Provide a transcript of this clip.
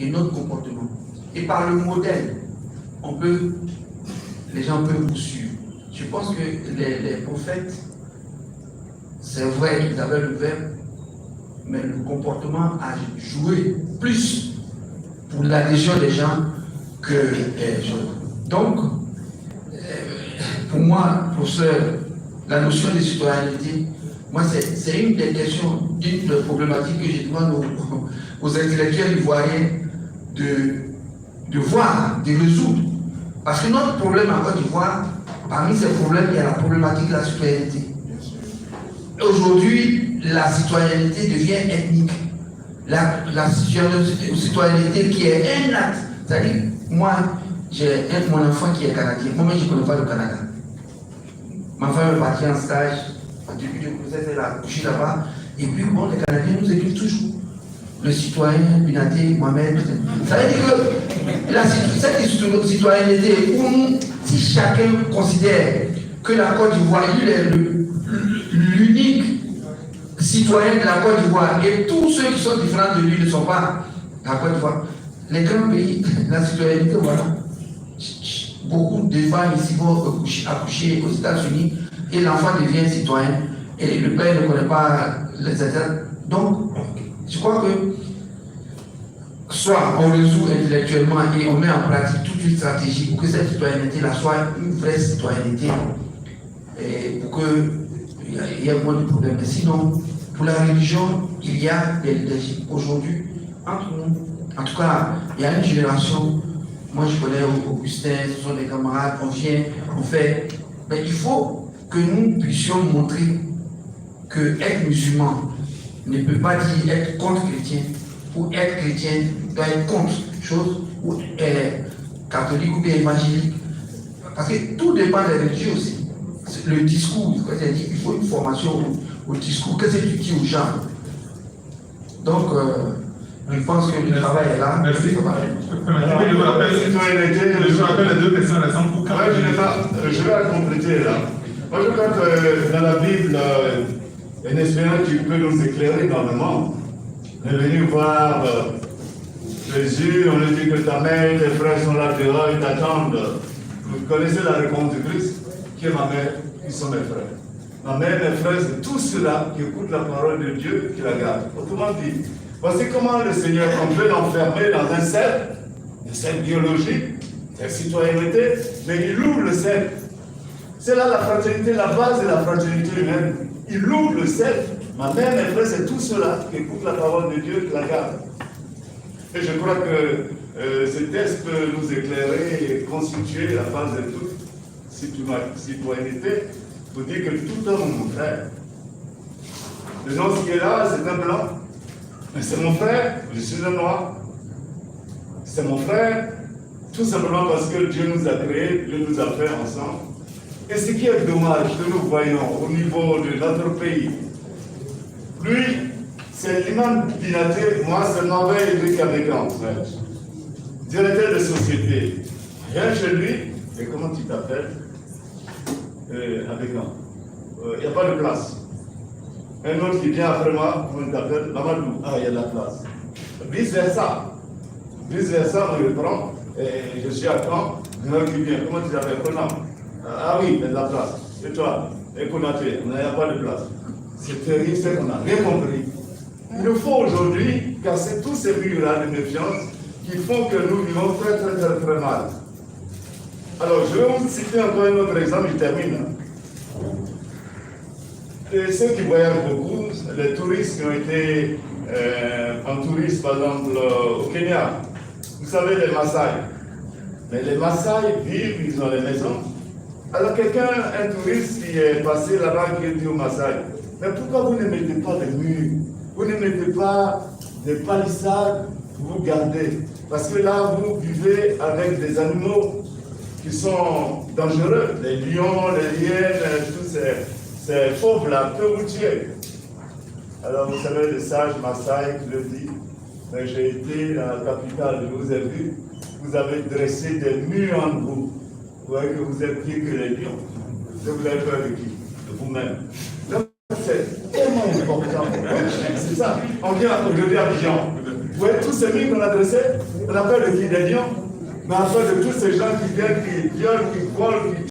et notre comportement. Et par le modèle, les gens peuvent vous suivre. Je pense que les prophètes, c'est vrai qu'ils avaient le verbe, mais le comportement a joué plus pour l'adhésion des gens que les autres. Donc, pour moi, professeur, la notion de citoyenneté, moi, c'est une des questions, une des problématiques que je demande aux intellectuels ivoiriens de voir, de résoudre. Parce que notre problème en Côte d'Ivoire, parmi ces problèmes, il y a la problématique de la citoyenneté. Aujourd'hui, la citoyenneté devient ethnique. La citoyenneté qui est un acte. C'est-à-dire, moi, j'ai mon enfant qui est canadien. Moi-même, je ne connais pas le Canada. Ma femme est partie en stage. Depuis le procès, elle a couché là-bas. Et puis, bon, les Canadiens nous écrivent toujours. Le citoyen, Binaté, Mohamed. Ça veut dire que cette citoyenneté, où si chacun considère que la Côte d'Ivoire, il est l'unique citoyen de la Côte d'Ivoire et tous ceux qui sont différents de lui ne sont pas la Côte d'Ivoire. Les grands pays, la citoyenneté, voilà. Beaucoup de femmes ici vont accoucher aux États-Unis et l'enfant devient citoyen et le père ne connaît pas les États. Donc, je crois que soit on résout intellectuellement et on met en pratique toute une stratégie pour que cette citoyenneté-là soit une vraie citoyenneté et pour qu'il y ait moins de problèmes. Mais sinon, pour la religion, il y a des leaderships. Aujourd'hui, entre nous, en tout cas, il y a une génération, moi je connais Augustin, ce sont des camarades, on vient, on fait. Mais il faut que nous puissions montrer que être musulman ne peut pas dire être contre chrétien, ou être chrétien doit être contre chose, ou catholique ou bien évangélique. Parce que tout dépend des religions aussi. Le discours, il faut une formation au discours. Qu'est-ce que tu dis aux gens? Donc, je pense que le travail est là. Merci. Je rappelle les deux questions récentes pour je vais la compléter là. Moi, je crois que dans la Bible, un espérant qui peut nous éclairer dans le monde. On est venu voir Jésus, on lui dit que ta mère, tes frères sont là dehors, ils t'attendent. Vous connaissez la réponse de Christ? Qui est ma mère? Qui sont mes frères? Ma mère, mes frères, c'est tout cela qui écoute la parole de Dieu qui la garde. Autrement dit, voici comment le Seigneur, on peut l'enfermer dans un cercle biologique, c'est la citoyenneté, mais il ouvre le cercle. C'est là la fraternité, la base de la fraternité humaine. Il ouvre le cercle. Ma mère, mes frères, c'est tout cela qui écoute la parole de Dieu qui la garde. Et je crois que ce texte peut nous éclairer et constituer la base de toute citoyenneté pour dire que tout homme est mon frère. Le nom qui est là, c'est un blanc. Mais c'est mon frère, je suis un noir. C'est mon frère, tout simplement parce que Dieu nous a créés, Dieu nous a fait ensemble. Et ce qui est dommage que nous voyons au niveau de notre pays, lui, c'est l'imam Binaté, moi c'est Norbert Edric Abégan, directeur de société. Viens chez lui, et comment tu t'appelles? Abégan. Il n'y a pas de place. Un autre qui vient après moi, comment il t'appelle? Mamadou. Ah, il y a de la place. Vice versa. Vice versa, on le prend, et je suis à Caen, un autre qui vient, comment tu t'appelles? Conan. Ah oui, il y a de la place. Et toi? Et Konaté, il n'y a pas de place. C'est terrible, c'est qu'on n'a rien compris. Il nous faut aujourd'hui casser tous ces murs-là de méfiance qui font que nous vivons très, très, très, très mal. Alors, je vais vous citer encore un autre exemple, je termine. Et ceux qui voyagent beaucoup, les touristes qui ont été en tourisme, par exemple, au Kenya, vous savez, les Maasai. Mais les Maasai vivent, ils ont des maisons. Alors, quelqu'un, un touriste qui est passé là-bas, qui dit aux Maasai, mais pourquoi vous ne mettez pas des murs? Vous ne mettez pas des palissades pour vous garder? Parce que là, vous vivez avec des animaux qui sont dangereux. Les lions, les hyènes, tous ces fauves-là peuvent vous tuer. Alors, vous savez, le sage Maasai qui le dit, mais j'ai été dans la capitale, je vous ai vu, vous avez dressé des murs en vous. Vous voyez que vous êtes pire que les lions. Vous avez peur de qui? De vous-même. C'est tellement important. C'est ça. On vient aujourd'hui à Abidjan. voyez tous ces mines qu'on a dressés, on appelle le qui des lions, mais afin de tous ces gens qui viennent, qui violent, qui volent, qui